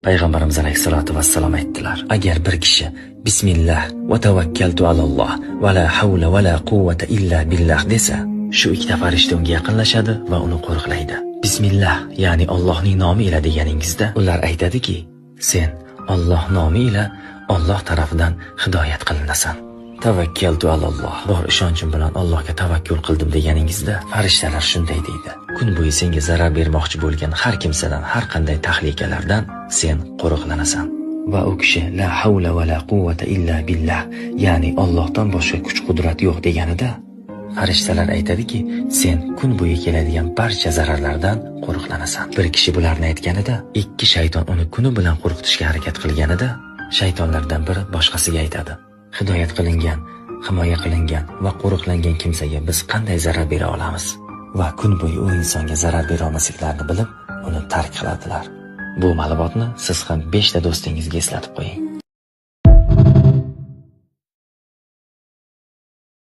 Payg'ambarimiz alayhisolatu vassalom aytdilar: agar bir kishi bismillah va tavakkaltu alalloh va la havla va la quvvata illa billah desa, shu ikkita farishta unga yaqinlashadi va uni qo'riqlaydi. Bismillah, ya'ni Allohning nomi ila deganingizda, ular aytadiki, sen Alloh nomi ila Alloh tarafidan hidoyat qilinasan. Tavakkaltu alalloh, bor ishonchim bilan Allohga tavakkul qildim deganingizda, farishtalar shunday deydi: kun bo'yi senga zarar bermoqchi bo'lgan har kimsadan, har qanday tahlikalardan sen qo'riqlanasan. Va u kishi la havla va la quvvata illa billah, ya'ni Allohdan boshqa kuch-qudrat yo'q deganida, farishtalar aytadiki, sen kun bo'yi keladigan barcha zararlardan qo'riqlanasan. Bir kishi bularni aytganida, ikki shayton uni kuni bilan qo'rqitishga harakat qilganida, shaytonlardan biri boshqasiga aytadi: hidoyat qilingan, himoya qilingan va qo'riqlangan kimsaga biz qanday zarar bera olamiz? Va kun bo'yi u insonga zarar bera olmasliklarini bilib, uni tark qiladilar. Bu ma'lumotni siz ham 5 ta do'stingizga eslatib qo'ying.